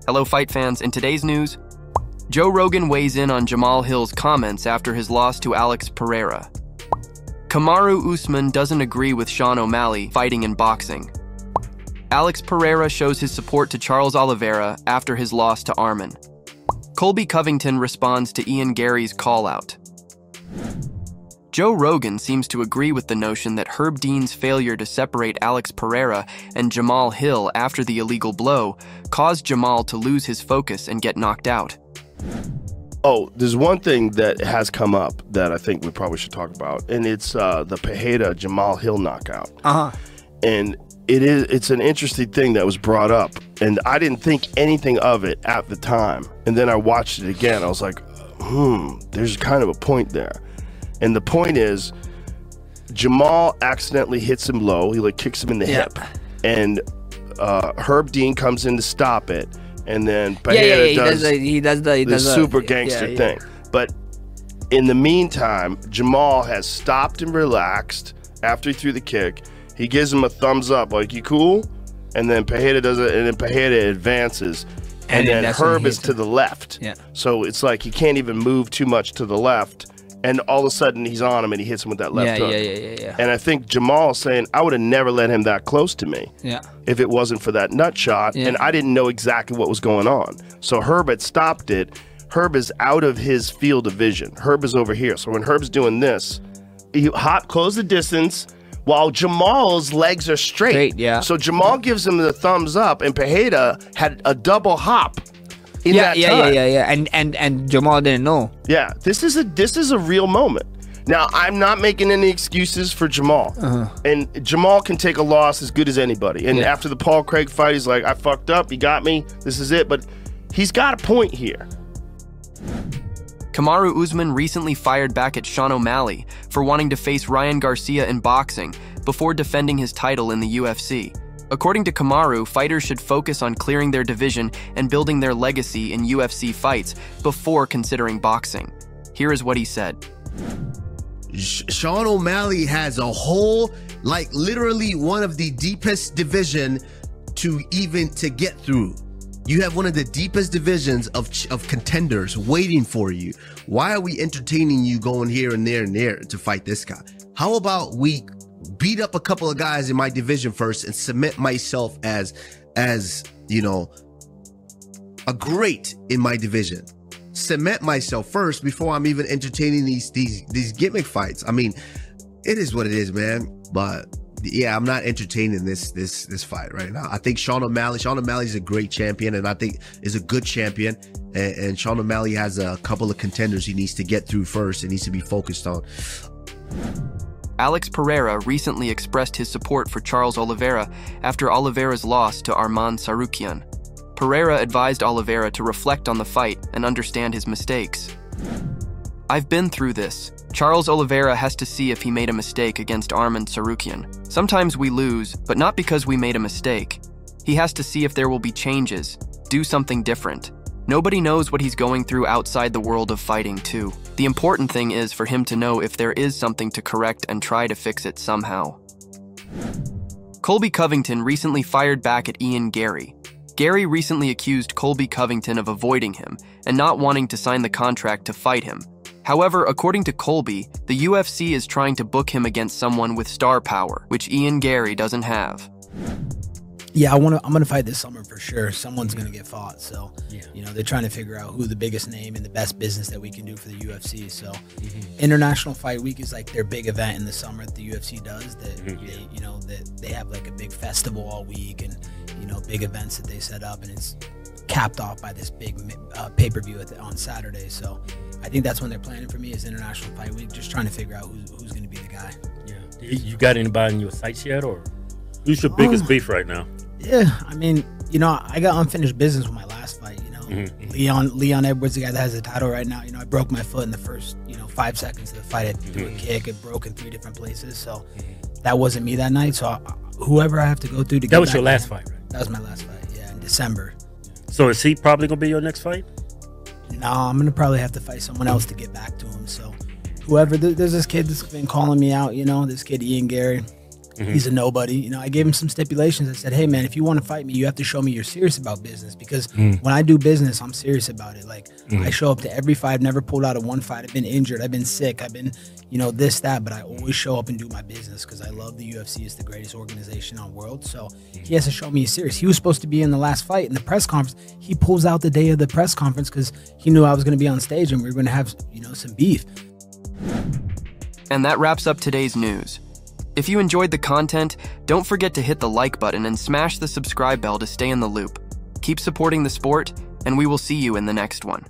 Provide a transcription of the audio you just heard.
Hello, fight fans. In today's news, Joe Rogan weighs in on Jamahal Hill's comments after his loss to Alex Pereira. Kamaru Usman doesn't agree with Sean O'Malley fighting in boxing. Alex Pereira shows his support to Charles Oliveira after his loss to Arman. Colby Covington responds to Ian Garry's call-out. Joe Rogan seems to agree with the notion that Herb Dean's failure to separate Alex Pereira and Jamahal Hill after the illegal blow caused Jamahal to lose his focus and get knocked out. Oh, there's one thing that has come up that I think we probably should talk about, and it's the Pereira Jamahal Hill knockout. And it's an interesting thing that was brought up, and I didn't think anything of it at the time. And then I watched it again. I was like, there's kind of a point there. And the point is, Jamahal accidentally hits him low. He kicks him in the hip, and Herb Dean comes in to stop it. And then Pereira does the super gangster thing. But in the meantime, Jamahal has stopped and relaxed after he threw the kick. He gives him a thumbs up, like, you cool? And then Pereira does it, and then Pereira advances. And then Herb is to the left. So it's like he can't even move too much to the left. And all of a sudden, he's on him, and he hits him with that left hook. And I think Jamahal saying, I would have never let him that close to me if it wasn't for that nut shot, and I didn't know exactly what was going on. So Herb had stopped it. Herb is out of his field of vision. Herb is over here. So when Herb's doing this, he close the distance while Jamal's legs are straight. So Jamahal gives him the thumbs up, and Pereira had a double hop. And Jamahal didn't know. This is a real moment. Now, I'm not making any excuses for Jamahal. And Jamahal can take a loss as good as anybody. And after the Paul Craig fight, he's like, I fucked up, he got me, this is it. But he's got a point here. Kamaru Usman recently fired back at Sean O'Malley for wanting to face Ryan Garcia in boxing before defending his title in the UFC. According to Kamaru, fighters should focus on clearing their division and building their legacy in UFC fights before considering boxing. Here is what he said. Sean O'Malley has a whole, literally one of the deepest division to get through. You have one of the deepest divisions of contenders waiting for you. Why are we entertaining you going here and there to fight this guy? How about we beat up a couple of guys in my division first and cement myself as you know, a great in my division. Cement myself first before I'm even entertaining these gimmick fights. I mean, it is what it is, man. But yeah, I'm not entertaining this fight right now. I think Sean O'Malley's a great champion, and I think is a good champion. And Sean O'Malley has a couple of contenders he needs to get through first and needs to be focused on. Alex Pereira recently expressed his support for Charles Oliveira after Oliveira's loss to Arman Tsarukyan. Pereira advised Oliveira to reflect on the fight and understand his mistakes. I've been through this. Charles Oliveira has to see if he made a mistake against Arman Tsarukyan. Sometimes we lose, but not because we made a mistake. He has to see if there will be changes, do something different. Nobody knows what he's going through outside the world of fighting, too. The important thing is for him to know if there is something to correct and try to fix it somehow. Colby Covington recently fired back at Ian Garry. Garry recently accused Colby Covington of avoiding him and not wanting to sign the contract to fight him. However, according to Colby, the UFC is trying to book him against someone with star power, which Ian Garry doesn't have. Yeah, I'm gonna fight this summer for sure. Someone's gonna get fought, so you know they're trying to figure out who the biggest name and the best business that we can do for the UFC. So, International Fight Week is like their big event in the summer that the UFC does. That they, you know, that they have like a big festival all week and big events that they set up, and it's capped off by this big pay-per-view on Saturday. So, I think that's when they're planning for me is International Fight Week, just trying to figure out who's gonna be the guy. Yeah, you got anybody in your sights yet, or who's your biggest beef right now? Yeah, I mean, I got unfinished business with my last fight, Leon Edwards, the guy that has the title right now, I broke my foot in the first, 5 seconds of the fight. I threw a kick, it broke in 3 different places, so that wasn't me that night. So whoever I have to go through to get that was your last fight, right? That was my last fight, yeah, in December. So is he probably going to be your next fight? No, I'm going to probably have to fight someone else to get back to him. So whoever, there's this kid that's been calling me out, this kid Ian Garry. He's a nobody. You know, I gave him some stipulations. I said, hey, man, if you want to fight me, you have to show me you're serious about business, because when I do business, I'm serious about it. Like, I show up to every fight. I've never pulled out of one fight. I've been injured. I've been sick. I've been, you know, this, that, but I always show up and do my business because I love the UFC. It's the greatest organization on world. So he has to show me he's serious. He was supposed to be in the last fight in the press conference. He pulls out the day of the press conference because he knew I was going to be on stage and we were going to have, you know, some beef. And that wraps up today's news. If you enjoyed the content, don't forget to hit the like button and smash the subscribe bell to stay in the loop. Keep supporting the sport, and we will see you in the next one.